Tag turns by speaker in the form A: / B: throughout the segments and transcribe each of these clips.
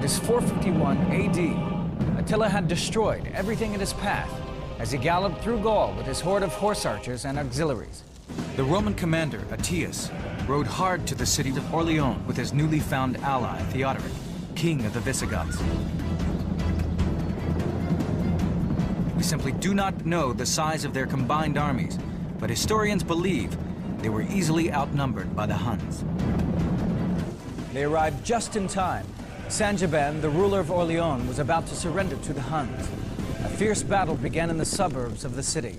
A: It is 451 AD. Attila had destroyed everything in his path as he galloped through Gaul with his horde of horse archers and auxiliaries. The Roman commander, Attius, rode hard to the city of Orleans with his newly found ally, Theodoric, king of the Visigoths. We simply do not know the size of their combined armies, but historians believe they were easily outnumbered by the Huns. They arrived just in time. Sangiban, the ruler of Orleans, was about to surrender to the Huns. A fierce battle began in the suburbs of the city.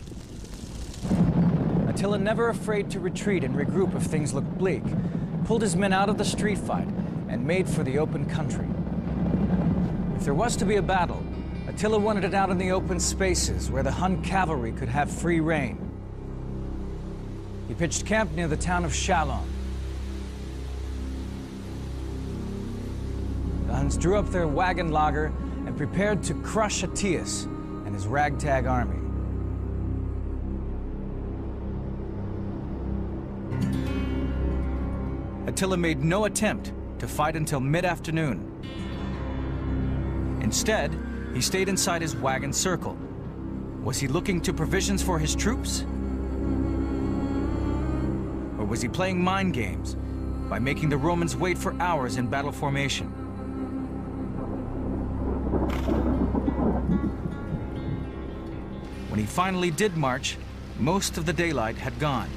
A: Attila, never afraid to retreat and regroup if things looked bleak, pulled his men out of the street fight and made for the open country. If there was to be a battle, Attila wanted it out in the open spaces where the Hun cavalry could have free rein. He pitched camp near the town of Chalons. The Huns drew up their wagon lager and prepared to crush Attius and his ragtag army. Attila made no attempt to fight until mid-afternoon. Instead, he stayed inside his wagon circle. Was he looking to provisions for his troops? Or was he playing mind games by making the Romans wait for hours in battle formation? When he finally did march, most of the daylight had gone.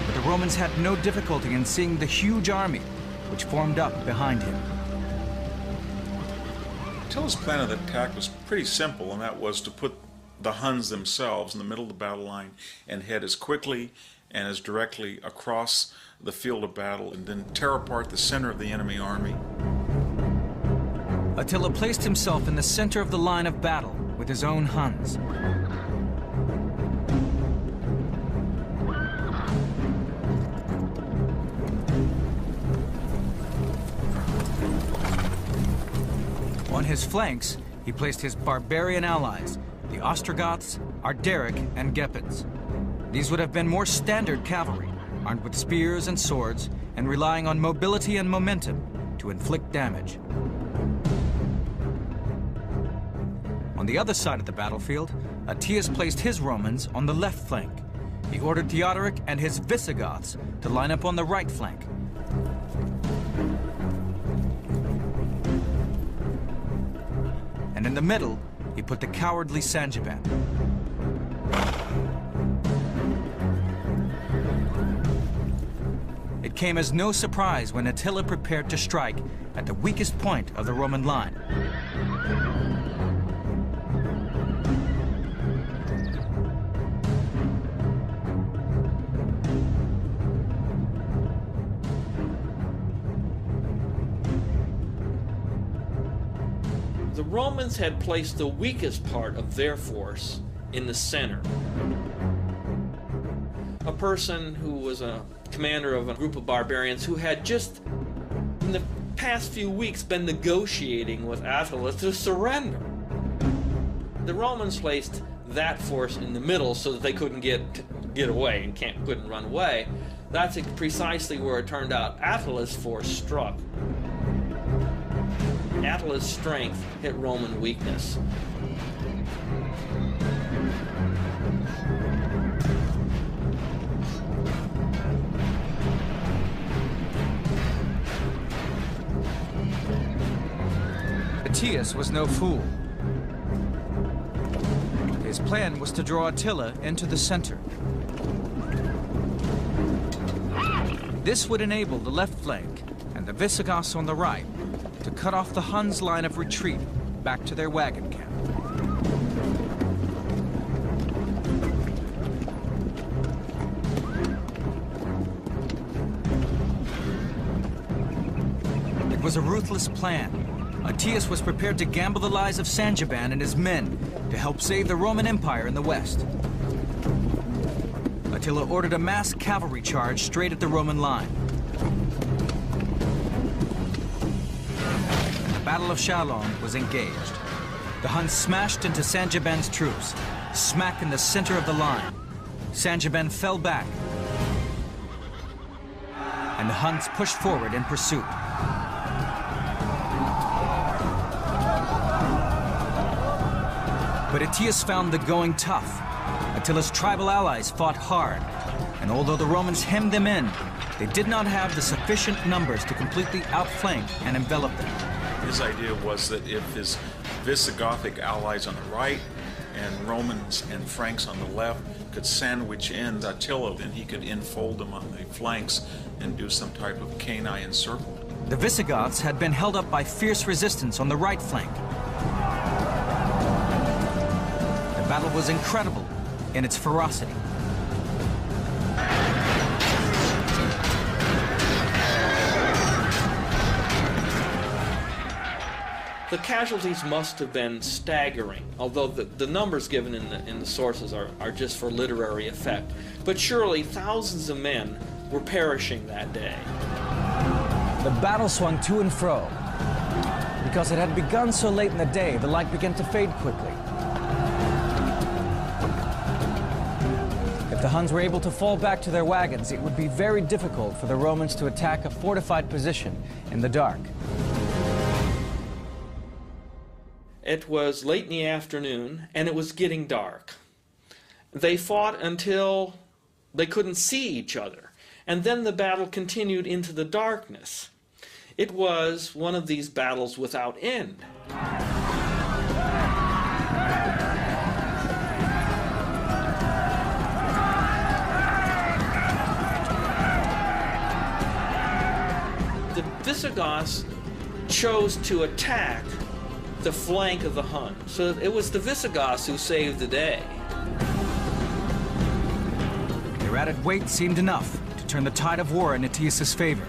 A: But the Romans had no difficulty in seeing the huge army which formed up behind him.
B: Attila's plan of attack was pretty simple, and that was to put the Huns themselves in the middle of the battle line and head as quickly and as directly across the field of battle and then tear apart the center of the enemy army.
A: Attila placed himself in the center of the line of battle with his own Huns. On his flanks, he placed his barbarian allies, the Ostrogoths, Arderic, and Gepids. These would have been more standard cavalry, armed with spears and swords, and relying on mobility and momentum to inflict damage. On the other side of the battlefield, Attius placed his Romans on the left flank. He ordered Theodoric and his Visigoths to line up on the right flank. And in the middle, he put the cowardly Sangiban. It came as no surprise when Attila prepared to strike at the weakest point of the Roman line.
C: The Romans had placed the weakest part of their force in the center. A person who was a commander of a group of barbarians who had just in the past few weeks been negotiating with Attila to surrender. The Romans placed that force in the middle so that they couldn't get away and couldn't run away. That's precisely where it turned out Attila's force struck. Attila's strength hit Roman weakness.
A: Attius was no fool. His plan was to draw Attila into the center. This would enable the left flank and the Visigoths on the right to cut off the Huns' line of retreat back to their wagon camp. It was a ruthless plan. Attius was prepared to gamble the lives of Sangiban and his men to help save the Roman Empire in the west. Attila ordered a mass cavalry charge straight at the Roman line. The Battle of Chalons was engaged. The Huns smashed into Sangiban's troops, smack in the center of the line. Sangiban fell back, and the Huns pushed forward in pursuit. But Aetius found the going tough. Attila's tribal allies fought hard, and although the Romans hemmed them in, they did not have the sufficient numbers to completely outflank and envelop them.
B: His idea was that if his Visigothic allies on the right and Romans and Franks on the left could sandwich in Attila, then he could enfold them on the flanks and do some type of canine encirclement.
A: The Visigoths had been held up by fierce resistance on the right flank. The battle was incredible in its ferocity.
C: The casualties must have been staggering, although the numbers given in the sources are just for literary effect. But surely thousands of men were perishing that day.
D: The battle swung to and fro. Because it had begun so late in the day, the light began to fade quickly. If the Huns were able to fall back to their wagons, it would be very difficult for the Romans to attack a fortified position in the dark.
C: It was late in the afternoon, and it was getting dark. They fought until they couldn't see each other, and then the battle continued into the darkness. It was one of these battles without end. The Visigoths chose to attack the flank of the Huns. So it was the Visigoths who saved the day.
A: Their added weight seemed enough to turn the tide of war in Aetius' favor.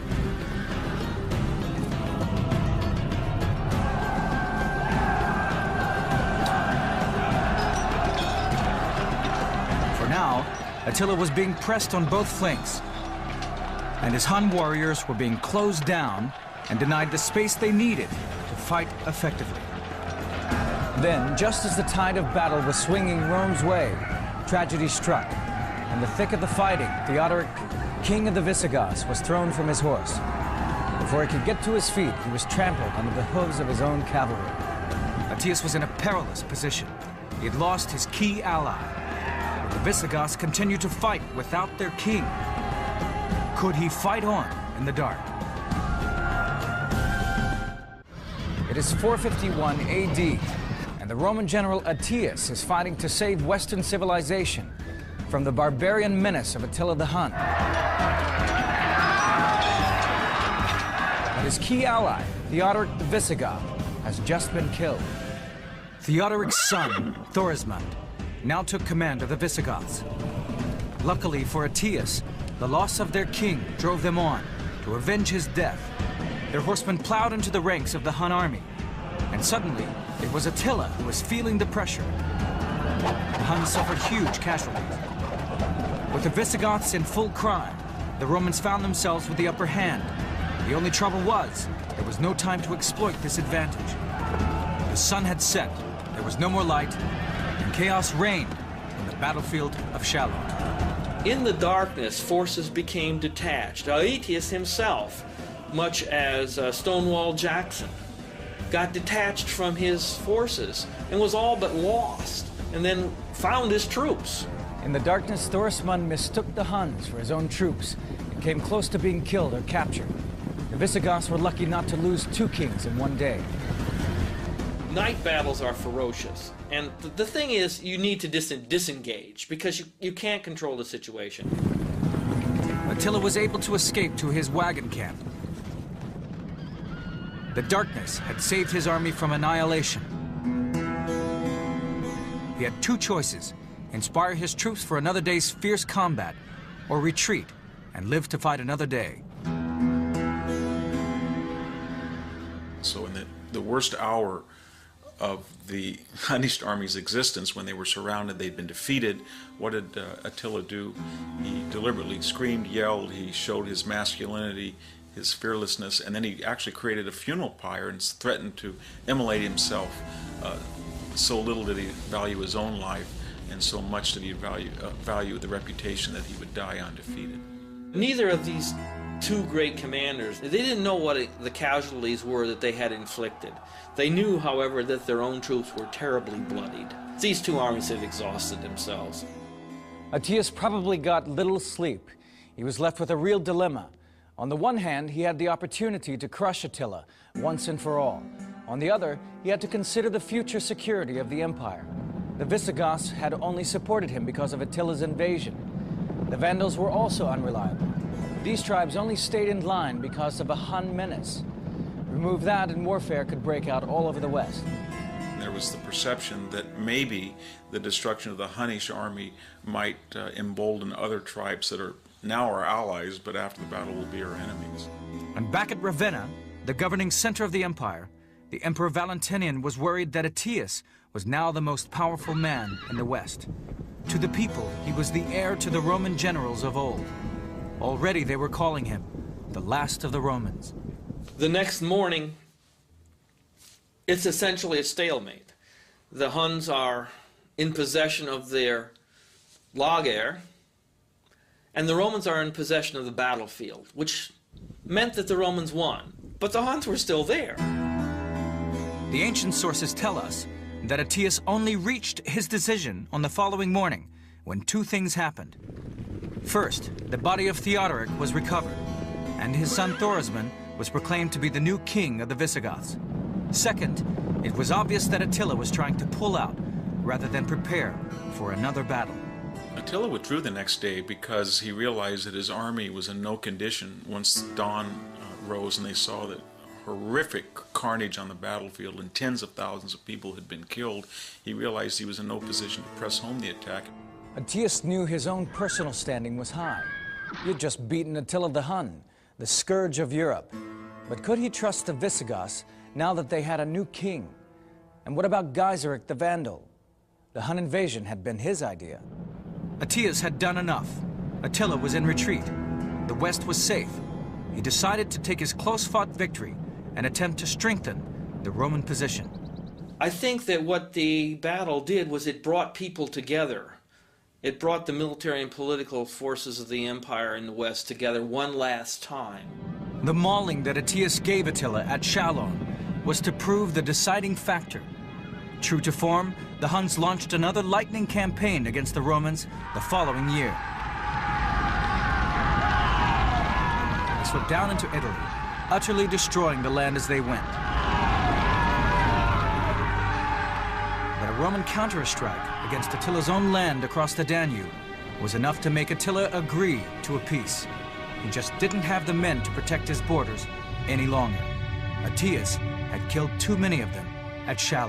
A: For now, Attila was being pressed on both flanks, and his Hun warriors were being closed down and denied the space they needed to fight effectively.
D: Then, just as the tide of battle was swinging Rome's way, tragedy struck. In the thick of the fighting, Theodoric, king of the Visigoths, was thrown from his horse. Before he could get to his feet, he was trampled under the hooves of his own cavalry.
A: Aetius was in a perilous position. He had lost his key ally. But the Visigoths continued to fight without their king. Could he fight on in the dark?
D: It is 451 AD, and the Roman general Aetius is fighting to save Western civilization from the barbarian menace of Attila the Hun. But his key ally, Theodoric the Visigoth, has just been killed.
A: Theodoric's son, Thorismund, now took command of the Visigoths. Luckily for Aetius, the loss of their king drove them on to avenge his death. Their horsemen plowed into the ranks of the Hun army, and suddenly it was Attila who was feeling the pressure. The Huns suffered huge casualties. With the Visigoths in full cry, the Romans found themselves with the upper hand. The only trouble was, there was no time to exploit this advantage. The sun had set, there was no more light, and chaos reigned on the battlefield of Chalons.
C: In the darkness, forces became detached. Aetius himself, much as Stonewall Jackson, got detached from his forces and was all but lost, and then found his troops.
D: In the darkness, Thorismund mistook the Huns for his own troops and came close to being killed or captured. The Visigoths were lucky not to lose two kings in one day.
C: Night battles are ferocious, and the thing is, you need to disengage, because you can't control the situation.
A: Attila was able to escape to his wagon camp. The darkness had saved his army from annihilation. He had two choices: inspire his troops for another day's fierce combat, or retreat and live to fight another day.
B: So in the worst hour of the Hunnish army's existence, when they were surrounded, they'd been defeated, what did Attila do? He deliberately screamed, yelled, he showed his masculinity, his fearlessness, and then he actually created a funeral pyre and threatened to immolate himself. So little did he value his own life, and so much did he value the reputation that he would die undefeated.
C: Neither of these two great commanders. They didn't know what the casualties were that they had inflicted. They knew, however, that their own troops were terribly bloodied. These two armies had exhausted themselves.
D: Aetius probably got little sleep. He was left with a real dilemma. On the one hand, he had the opportunity to crush Attila once and for all. On the other, he had to consider the future security of the empire. The Visigoths had only supported him because of Attila's invasion. The Vandals were also unreliable. These tribes only stayed in line because of a Hun menace. Remove that and warfare could break out all over the West.
B: There was the perception that maybe the destruction of the Hunnish army might embolden other tribes that are now our allies, but after the battle will be our enemies.
A: And back at Ravenna, the governing center of the empire, the Emperor Valentinian was worried that Aetius was now the most powerful man in the West. To the people, he was the heir to the Roman generals of old. Already they were calling him the last of the Romans.
C: The next morning, it's essentially a stalemate. The Huns are in possession of their lager, and the Romans are in possession of the battlefield, which meant that the Romans won. But the Huns were still there.
A: The ancient sources tell us that Aetius only reached his decision on the following morning, when two things happened. First, the body of Theodoric was recovered, and his son Thorismund was proclaimed to be the new king of the Visigoths. Second, it was obvious that Attila was trying to pull out rather than prepare for another battle.
B: Attila withdrew the next day because he realized that his army was in no condition. Once dawn rose and they saw that horrific carnage on the battlefield and tens of thousands of people had been killed, he realized he was in no position to press home the attack.
D: Aetius knew his own personal standing was high. He had just beaten Attila the Hun, the scourge of Europe. But could he trust the Visigoths now that they had a new king? And what about Gaiseric the Vandal? The Hun invasion had been his idea.
A: Aetius had done enough. Attila was in retreat. The West was safe. He decided to take his close-fought victory and attempt to strengthen the Roman position.
C: I think that what the battle did was it brought people together. It brought the military and political forces of the empire in the West together one last time.
A: The mauling that Aetius gave Attila at Chalons was to prove the deciding factor. True to form, the Huns launched another lightning campaign against the Romans the following year. They swept down into Italy, utterly destroying the land as they went. But a Roman counter-strike against Attila's own land across the Danube was enough to make Attila agree to a peace. He just didn't have the men to protect his borders any longer. Aetius had killed too many of them at Chalons.